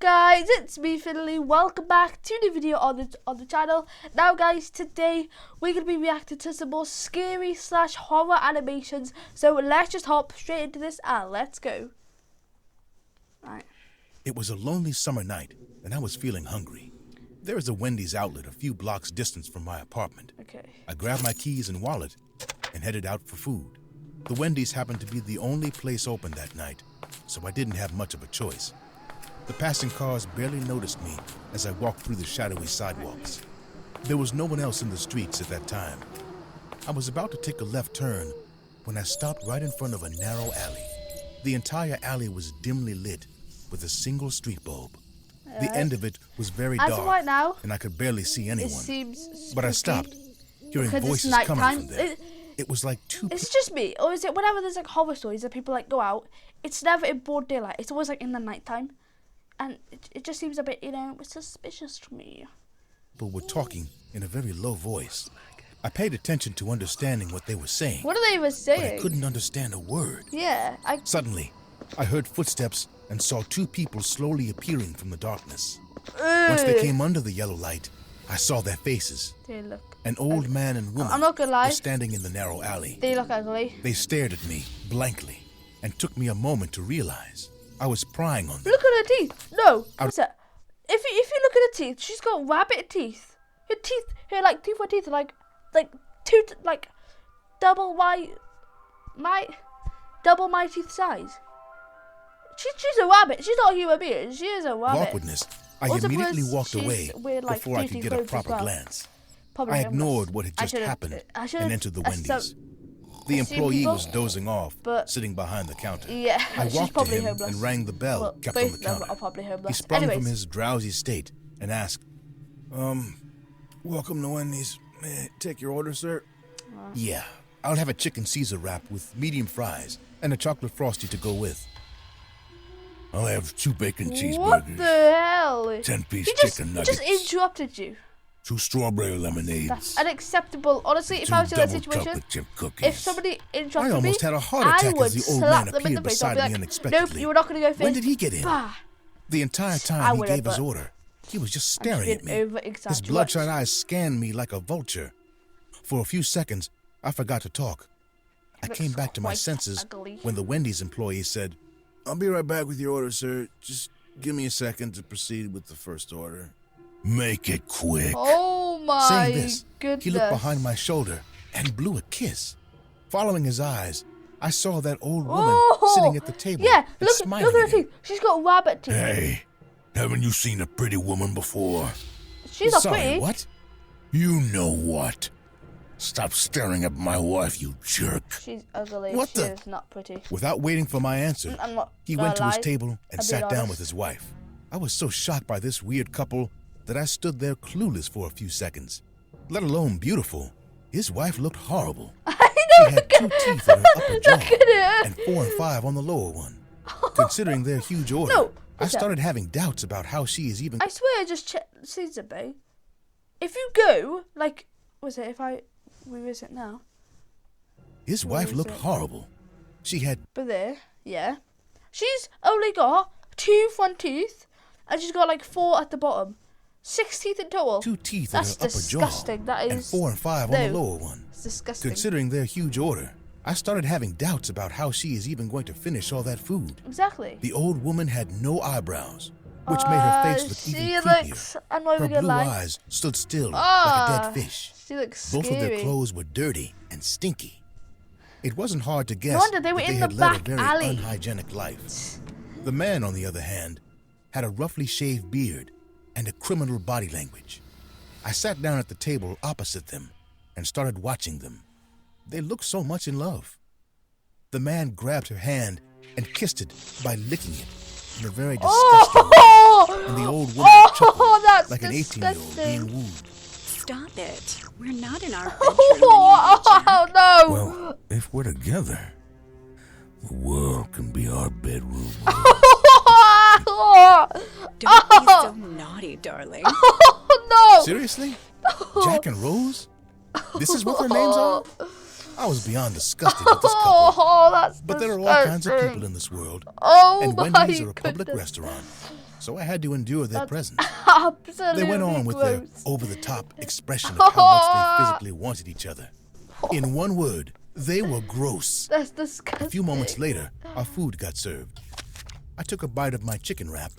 guys, it's me Finley. Welcome back to the video on the channel. Now guys, today we're going to be reacting to some more scary / horror animations. So let's just hop straight into this and let's go. Right. It was a lonely summer night and I was feeling hungry. There is a Wendy's outlet a few blocks distance from my apartment. Okay. I grabbed my keys and wallet and headed out for food. The Wendy's happened to be the only place open that night, so I didn't have much of a choice. The passing cars barely noticed me as I walked through the shadowy sidewalks. There was no one else in the streets at that time. I was about to take a left turn when I stopped right in front of a narrow alley. The entire alley was dimly lit with a single street bulb. The end of it was very As dark, of right now, and I could barely see anyone. it seems But I spooky stopped, hearing because it's voices coming nighttime. from there. It was like two It's just me, or is it whenever there's like horror stories that people like go out, it's never in broad daylight. It's always like in the nighttime. And it just seems a bit, suspicious to me. people were talking in a very low voice. I paid attention to understanding what they were saying, What are they even but I saying? couldn't understand a word. Yeah, Suddenly, I heard footsteps and saw two people slowly appearing from the darkness. Once they came under the yellow light, I saw their faces. They look. An old man and woman I'm not gonna lie. were standing in the narrow alley. They look ugly. They stared at me blankly and took me a moment to realize I was prying on them. Look at her teeth. No, what's that? If you look at her teeth, she's got rabbit teeth. Her teeth, two front teeth are like double my teeth size. She's a rabbit. She's not a human being. She is a rabbit. Awkwardness, I Also immediately because walked she's away weird, like, before I could dirty get a clothes as proper well. glance. Probably I homeless. ignored what had I just should've- happened I should've and entered the Wendy's. The I've seen employee people, was dozing off, but- sitting behind the counter. Yeah, I she's walked to probably him homeless. and rang the bell Well, kept both on the of them counter. are probably homeless. He sprung Anyways. from his drowsy state and asked, welcome to Wendy's. May I take your order, sir? Yeah, I'll have a chicken Caesar wrap with medium fries and a chocolate frosty to go with. I'll have 2 bacon cheeseburgers. What the hell? 10-piece He just, chicken he nuggets. just interrupted you. 2 strawberry lemonades. That's unacceptable. Honestly, if 2 I was in that double situation, chocolate chip cookies. if somebody I interrupted almost me, had a heart I attack would as the old slap man them in the appeared face. I'd beside be me like, unexpectedly. nope, you were not going to go first. When did he get in? Bah. The entire I time he would've, gave his but order, he was just I'm just staring at being me. over-exaggerated. His bloodshot eyes scanned me like a vulture. For a few seconds, I forgot to talk. I Looks came back to my quite senses ugly. when the Wendy's employee said, I'll be right back with your order, sir. Just give me a second to proceed with the first order. Make it quick. Oh my Saying this, goodness. he looked behind my shoulder and blew a kiss. Following his eyes, I saw that old woman sitting at the table Yeah, and smiling look at her at him. teeth. She's got rabbit teeth. Hey, haven't you seen a pretty woman before? She's not Sorry, pretty. what? You know what? Stop staring at my wife, you jerk. She's ugly. What she the- is not pretty. Without waiting for my answer, I'm not he gonna went to his lie. table and I'll be sat down honest. with his wife. I was so shocked by this weird couple that I stood there clueless for a few seconds. Let alone beautiful, his wife looked horrible. I know. She had 2 teeth in her upper jaw Look at her. and 4 and 5 on the lower one. Considering their huge order, No, I listen. started having doubts about how she is even... I swear I just checked Caesar Bay. If you go, like, was it if I revisit now? His wife is looked it? horrible. She had But there, yeah. She's only got 2 front teeth, and she's got like 4 at the bottom. 6 teeth in total. 2 teeth That's in her upper disgusting. jaw That and is 4 and 5 on no. the lower one. It's disgusting. Considering their huge order, I started having doubts about how she is even going to finish all that food. Exactly. The old woman had no eyebrows, which made her face look she even looks, creepier. I'm not Her even gonna blue lie. eyes stood still like a dead fish. She looks Both scary. of their clothes were dirty and stinky. It wasn't hard to guess wonder they were that in they the had led a back very alley. unhygienic life. The man, on the other hand, had a roughly shaved beard and a criminal body language. I sat down at the table opposite them and started watching them. They looked so much in love. The man grabbed her hand and kissed it by licking it in a very disgusting way. And the old woman chuckled that's like an 18-year-old being wooed. Stop it. We're not in our bedroom Oh no! Well, if we're together, the world can be our bedroom. Don't be so naughty, darling. Oh no! Seriously? Jack and Rose? This is what their names are? I was beyond disgusted with this couple. Oh, that's But there are all kinds of disgusting. people in this world, Oh and my Wendy's are a public goodness. restaurant. so I had to endure their presence. Absolutely They went on with their gross. over-the-top expression of how much they physically wanted each other. In one word, they were gross. That's disgusting. A few moments later, our food got served. I took a bite of my chicken wrap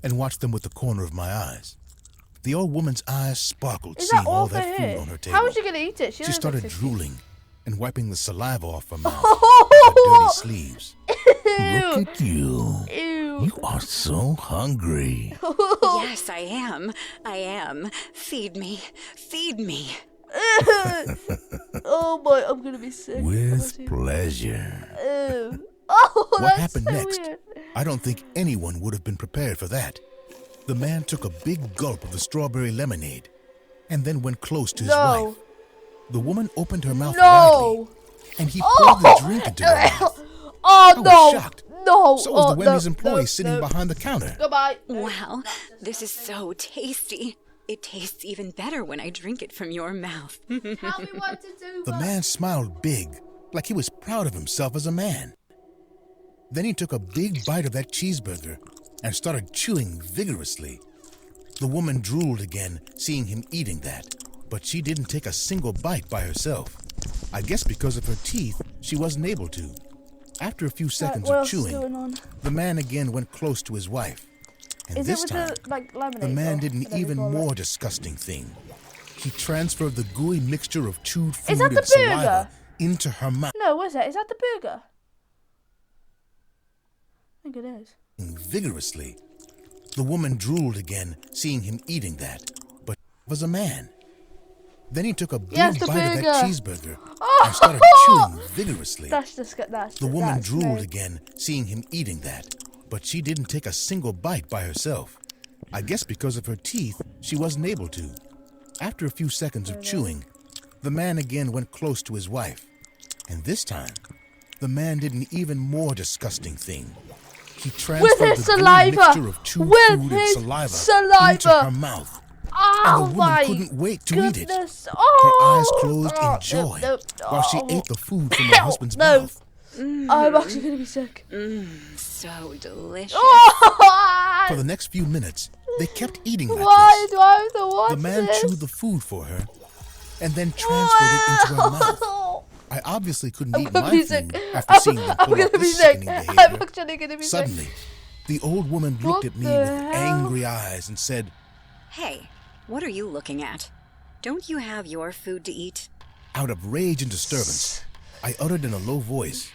and watched them with the corner of my eyes. The old woman's eyes sparkled Is seeing that all all for that food her? on her table. How is she gonna eat it? She doesn't started look 50. drooling and wiping the saliva off her mouth with her dirty sleeves. Look at you. Ew. You are so hungry. Yes, I am. I am. Feed me. Feed me. Oh my, I'm gonna be sick. With pleasure. Ew. Oh, What that's happened so next? weird. I don't think anyone would have been prepared for that. The man took a big gulp of the strawberry lemonade and then went close to his No. wife. The woman opened her mouth widely No. and he poured the drink into her mouth. Oh was no. shocked. No. So was oh, the Wendy's no, employee no, sitting no. behind the counter. Goodbye. Wow, this is so tasty. It tastes even better when I drink it from your mouth. Tell me what to do. The man smiled big, like he was proud of himself as a man. Then he took a big bite of that cheeseburger and started chewing vigorously. The woman drooled again, seeing him eating that, but she didn't take a single bite by herself. I guess because of her teeth, she wasn't able to. After a few seconds What of else is going chewing, on? the man again went close to his wife. And Is this it with time, the like lemonade? the man or did an whatever you even call it? more disgusting thing. He transferred the gooey mixture of chewed food that the and saliva burger? into her mouth No, what is that? Is that the burger? I think it is. vigorously. The woman drooled again, seeing him eating that, but was a man. Then he took a big Yes, the bite of that burger. cheeseburger and started chewing vigorously. That's disgusting. The woman that's drooled no. again, seeing him eating that, but she didn't take a single bite by herself. I guess because of her teeth, she wasn't able to. After a few seconds of chewing, the man again went close to his wife. And this time, the man did an even more disgusting thing. He transferred his the gooey saliva! mixture of chewed With food and his saliva saliva! into her mouth. Oh And the woman my couldn't wait to eat it. goodness. Her Oh, eyes closed oh, in joy no, while she oh. ate the food from her husband's No. mouth. I'm actually gonna be sick. So delicious. Oh, For the next few minutes, they kept eating like why this. do I have to watch The man this? chewed the food for her and then transferred it into her mouth. Wow. I obviously couldn't I'm eat gonna my be food sick. after seeing them I'm pull gonna off be this sick. sickening I'm behavior. actually gonna be sick. Suddenly, the old woman What looked at me the with hell? angry eyes and said, Hey, what are you looking at? Don't you have your food to eat? out of rage and disturbance, I uttered in a low voice,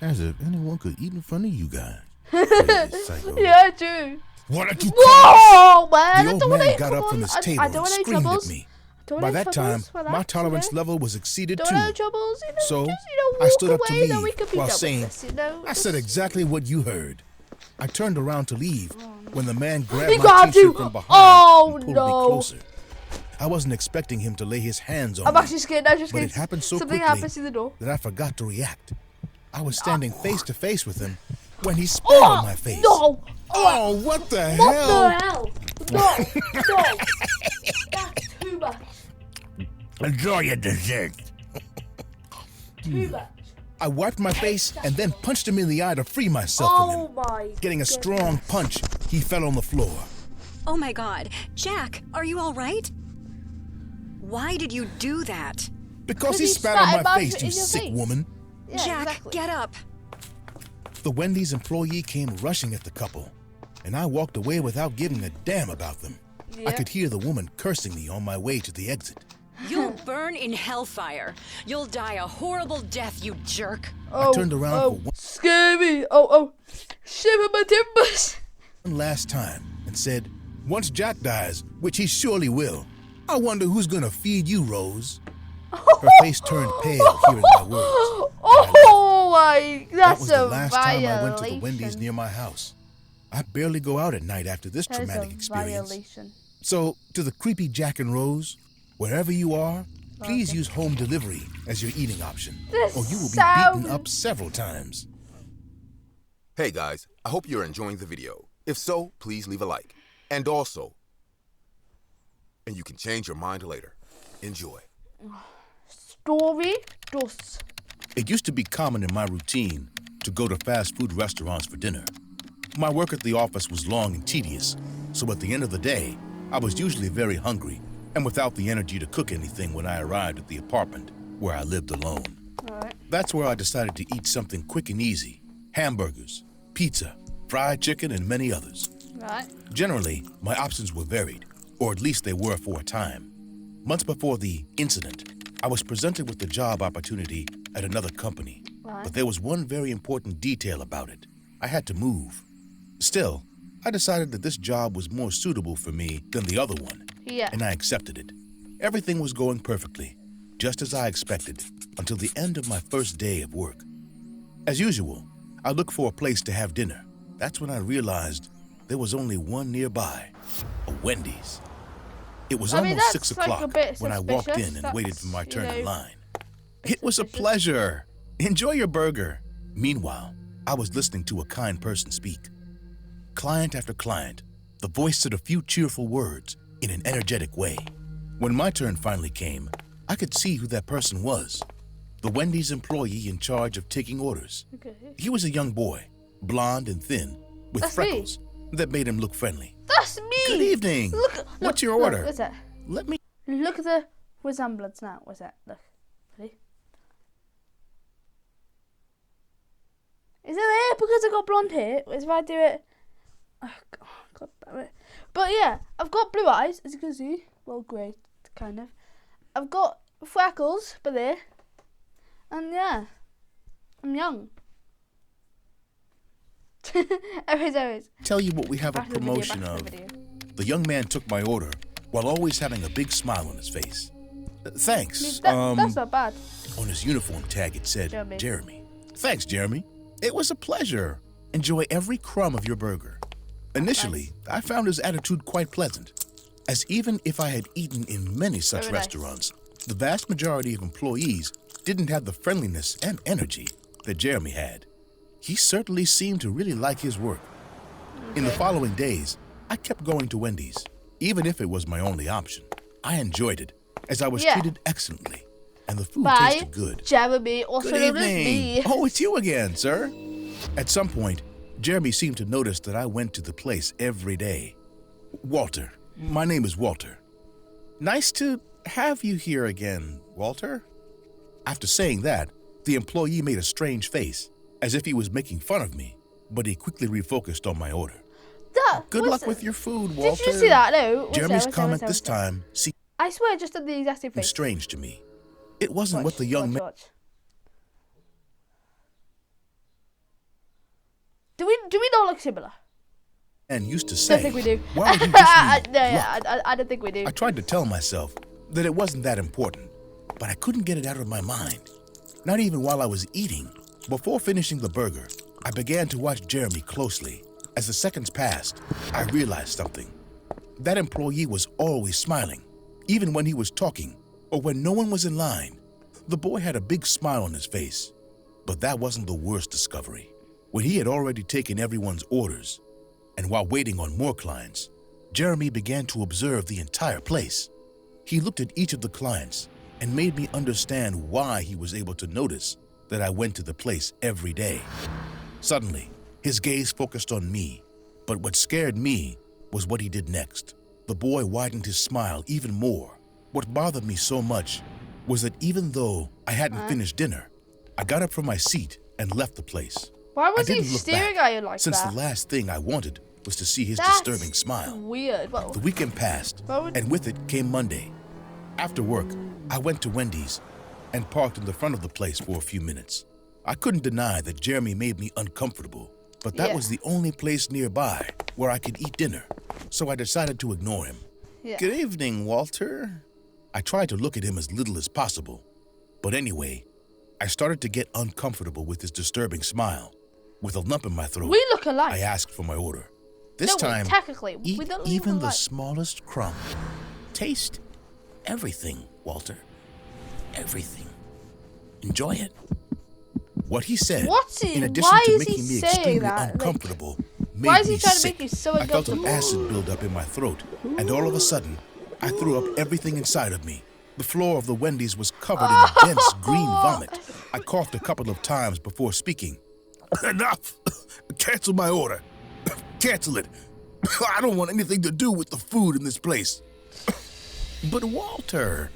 as if anyone could eat in front of you guys. Crazy psycho. Yeah, true. What are you Whoa, man! The I old don't wanna man eat got up from troubles. his table I and don't want any screamed at troubles. me. Don't By want any that time, troubles. Relax, my tolerance okay? level was exceeded Don't too. want any troubles. You know, So, just, I walk stood up to away, then we leave could be while done with saying, this, you know? I said exactly what you heard. I turned around to leave when the man He grabbed my grabbed t-shirt you. from behind Oh, and pulled no. me closer. I wasn't expecting him to lay his hands on I'm me, actually scared. I'm just but scared. it happened so Something quickly happens through the door. that I forgot to react. I was standing face to face with him when he spat on my face. No! Oh, what the What hell? the hell? No! No! That's too much. Enjoy your dessert. Too much. I wiped my face and then punched him in the eye to free myself from Oh him. my. Getting a goodness. strong punch, he fell on the floor. Oh my god. Jack, are you alright? Why did you do that? Because Because he he spat on spat my in face, you your sick face. woman. Yeah, Jack, exactly. get up. The Wendy's employee came rushing at the couple, and I walked away without giving a damn about them. I Yeah. could hear the woman cursing me on my way to the exit. You'll burn in hellfire. You'll die a horrible death, you jerk. Oh, turned around oh, for one- scary. Oh, shiver my timbers. One last time and said, once Jack dies, which he surely will, I wonder who's gonna feed you, Rose. Her face turned pale hearing my words. Oh my, That that's was the a last time I went to the violation. Wendy's near my house. I barely go out at night after this That is traumatic a experience. violation. So, to the creepy Jack and Rose, wherever you are, please use home delivery as your eating option, This or you will be sounds- beaten up several times. Hey guys, I hope you're enjoying the video. If so, please leave a like. And also, and you can change your mind later. Enjoy. Story dos. It used to be common in my routine to go to fast food restaurants for dinner. My work at the office was long and tedious, so at the end of the day, I was usually very hungry and without the energy to cook anything when I arrived at the apartment where I lived alone. Right. That's where I decided to eat something quick and easy: hamburgers, pizza, fried chicken, and many others. Right. Generally, my options were varied, or at least they were for a time. Months before the incident, I was presented with the job opportunity at another company, Right. but there was one very important detail about it. I had to move. Still, I decided that this job was more suitable for me than the other one, Yeah. and I accepted it. Everything was going perfectly, just as I expected, until the end of my first day of work. As usual, I looked for a place to have dinner. That's when I realized there was only one nearby, a Wendy's. It was I mean, almost that's 6 like a o'clock bit when I walked suspicious. in and waited That's, for my you turn in know, line. It was a suspicious. pleasure. Enjoy your burger. Meanwhile, I was listening to a kind person speak. Client after client, the voice said a few cheerful words in an energetic way. When my turn finally came, I could see who that person was. The Wendy's employee in charge of taking orders. Okay. He was a young boy, blonde and thin, with That's me. freckles that made him look friendly. That's me. Good evening. Look. What's your look, order? What's that? Let me... Look at the resemblance now. What's that? Look. Ready? Is it there because I got blonde hair? If I do it... Oh, God damn it. But yeah, I've got blue eyes, as you can see. Well, grey, kind of. I've got freckles, but there. And yeah, I'm young. Anyways. tell you what we have a Back to the video, promotion back to of. the video. The young man took my order while always having a big smile on his face. Thanks. That's not bad. On his uniform tag it said, Jeremy. Jeremy. Thanks, Jeremy. It was a pleasure. Enjoy every crumb of your burger. Initially, I found his attitude quite pleasant, as even if I had eaten in many such Very nice. restaurants, the vast majority of employees didn't have the friendliness and energy that Jeremy had. He certainly seemed to really like his work. In the following days, I kept going to Wendy's, even if it was my only option. I enjoyed it, as I was Yeah. treated excellently, and the food Bye, tasted good. Jeremy, also Good known as evening. me. Oh, it's you again, sir. At some point, Jeremy seemed to notice that I went to the place every day. Walter. My name is Walter. Nice to have you here again, Walter. After saying that, the employee made a strange face, as if he was making fun of me, but he quickly refocused on my order. Good What's luck it? with your food, Walter. Did you see that? No. Jeremy's comment this time seemed I swear, I just did the exact same thing. strange to me. It wasn't what the young man Watch. Do we not look similar? used to I say. don't think we do. Why would he wish me I don't think we do. I tried to tell myself that it wasn't that important, but I couldn't get it out of my mind. Not even while I was eating. Before finishing the burger, I began to watch Jeremy closely. As the seconds passed, I realized something. That employee was always smiling, even when he was talking or when no one was in line. The boy had a big smile on his face. But that wasn't the worst discovery. When he had already taken everyone's orders, and while waiting on more clients, Jeremy began to observe the entire place. He looked at each of the clients and made me understand why he was able to notice that I went to the place every day. Suddenly, his gaze focused on me, but what scared me was what he did next. The boy widened his smile even more. What bothered me so much was that even though I hadn't finished dinner, I got up from my seat and left the place. Why I was he didn't look staring back, at you like since that? the last thing I wanted was to see his That's disturbing smile. weird. Well, The weekend passed, Why would- and with it came Monday. After work, I went to Wendy's and parked in the front of the place for a few minutes. I couldn't deny that Jeremy made me uncomfortable, but that Yeah. was the only place nearby where I could eat dinner, so I decided to ignore him. yeah. Good evening, Walter. I tried to look at him as little as possible, but anyway, I started to get uncomfortable with his disturbing smile. With a lump in my throat, We look alike. I asked for my order. This No, time, technically, we eat don't look even the alike. smallest crumb. Taste everything, Walter. Everything. Enjoy it. What he said, What's he- in addition why to is he making me saying extremely that? Like, uncomfortable, made why is he me trying to sick. make you so I felt an uncomfortable? acid build up in my throat, and all of a sudden, I threw up everything inside of me. The floor of the Wendy's was covered in a dense green vomit. I coughed a couple of times before speaking. Enough! Cancel my order. Cancel it. I don't want anything to do with the food in this place. But Walter,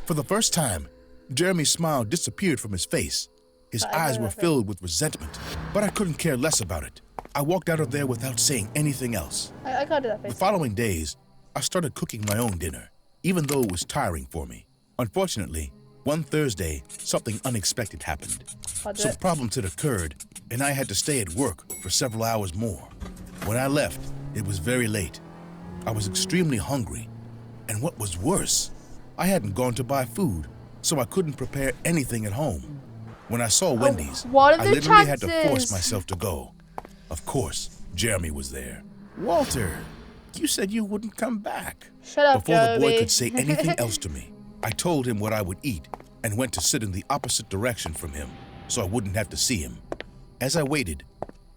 for the first time, Jeremy's smile disappeared from his face. His eyes were filled with resentment, but I couldn't care less about it. I walked out of there without saying anything else. I can't do that face. The following days, I started cooking my own dinner, even though it was tiring for me. Unfortunately, one Thursday, something unexpected happened. Some problems had occurred, and I had to stay at work for several hours more. When I left, it was very late. I was extremely hungry, and what was worse, I hadn't gone to buy food, so I couldn't prepare anything at home. When I saw Wendy's, what are I the literally had to chances? force myself to go. Of course, Jeremy was there. Walter, you said you wouldn't come back. Shut up, Before the boy Joey. could say anything else to me, I told him what I would eat and went to sit in the opposite direction from him so I wouldn't have to see him. As I waited,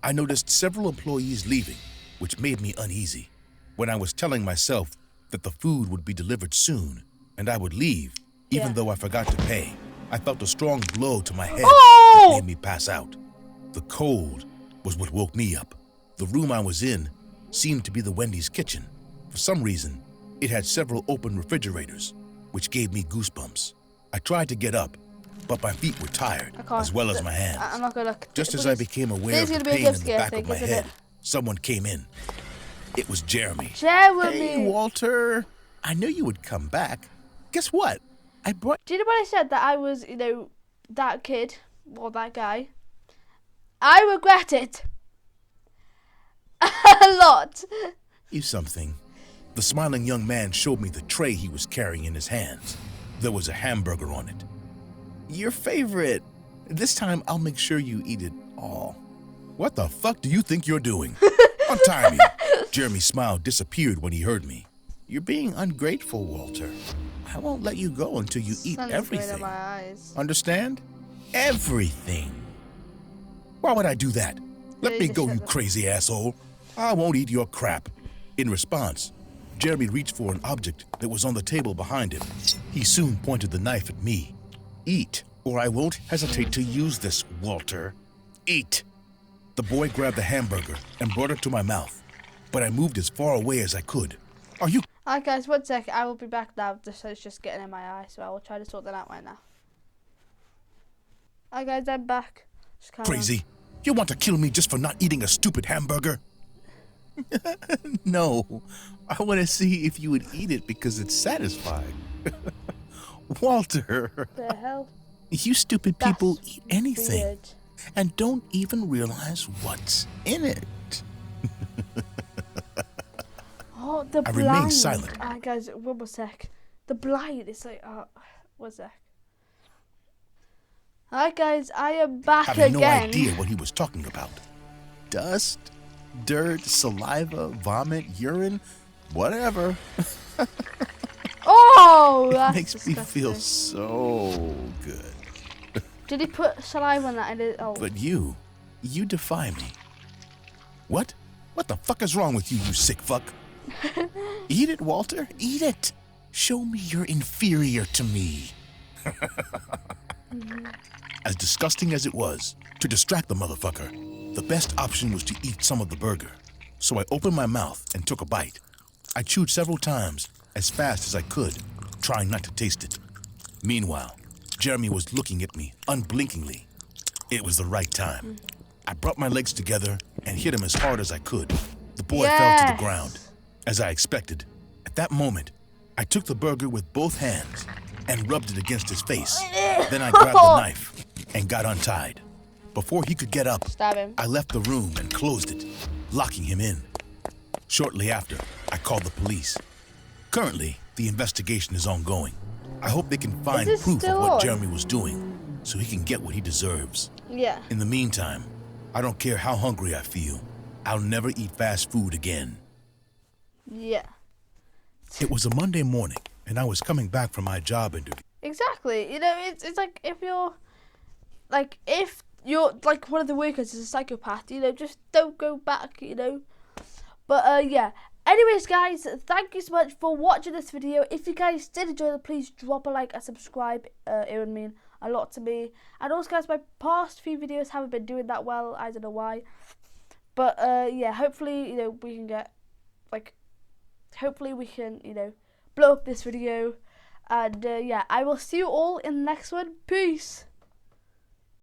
I noticed several employees leaving, which made me uneasy. When I was telling myself that the food would be delivered soon and I would leave, even though I forgot to pay, I felt a strong blow to my head that made me pass out. The cold was what woke me up. The room I was in seemed to be the Wendy's kitchen. For some reason, it had several open refrigerators, which gave me goosebumps. I tried to get up, but my feet were tired, as well as my hands. I'm not gonna look. Just as I became aware of the pain in the back of my head, someone came in. It was Jeremy. Jeremy. Hey, Walter. I knew you would come back. Guess what? I brought... Do you know what I said? That I was, that kid, or that guy. I regret it. A lot. you something. The smiling young man showed me the tray he was carrying in his hands. There was a hamburger on it. Your favorite. This time I'll make sure you eat it all. What the fuck do you think you're doing? Untie me. Jeremy's smile disappeared when he heard me. You're being ungrateful, Walter. I won't let you go until you eat everything. My eyes. Understand? Everything. Why would I do that? Let me go, you crazy asshole. I won't eat your crap. In response, Jeremy reached for an object that was on the table behind him. He soon pointed the knife at me. Eat, or I won't hesitate to use this, Walter. Eat. The boy grabbed the hamburger and brought it to my mouth, but I moved as far away as I could. Are you... Alright guys, 1 sec. I will be back now. It's just getting in my eye, so I will try to sort that out right now. Alright guys, I'm back. Crazy? You want to kill me just for not eating a stupid hamburger? No, I want to see if you would eat it because it's satisfying. Walter. The hell? You stupid people eat anything Weird. and don't even realize what's in it. Oh, the blind. I remained silent. Alright guys, 1 more sec. The blind, it's like, 1 sec. Alright guys, I am back Having again. no idea what he was talking about. Dust, dirt, saliva, vomit, urine, whatever. Oh, It that's makes me disgusting. feel so good. Did he put saliva on that? And it, oh. But you defy me. What? What the fuck is wrong with you, you sick fuck? Eat it, Walter. Eat it. Show me you're inferior to me. As disgusting as it was, to distract the motherfucker, the best option was to eat some of the burger. So I opened my mouth and took a bite. I chewed several times, as fast as I could, trying not to taste it. Meanwhile, Jeremy was looking at me unblinkingly. It was the right time. I brought my legs together and hit him as hard as I could. The boy fell to the ground, as I expected. At that moment, I took the burger with both hands and rubbed it against his face. Then I grabbed the knife and got untied. Before he could get up, Stab him. I left the room and closed it, locking him in. Shortly after, I called the police. Currently, the investigation is ongoing. I hope they can find this proof of still what on? Jeremy was doing, so he can get what he deserves. Yeah. In the meantime, I don't care how hungry I feel. I'll never eat fast food again. Yeah. It was a Monday morning, and I was coming back from my job interview. Exactly. It's like if you're like one of the workers is a psychopath, just don't go back, But yeah. Anyways, guys, thank you so much for watching this video. If you guys did enjoy it, please drop a like and subscribe. It would mean a lot to me. And also, guys, my past few videos haven't been doing that well. I don't know why. But yeah, hopefully, you know, we can get, like, hopefully we can, you know, blow up this video. And yeah, I will see you all in the next one. Peace.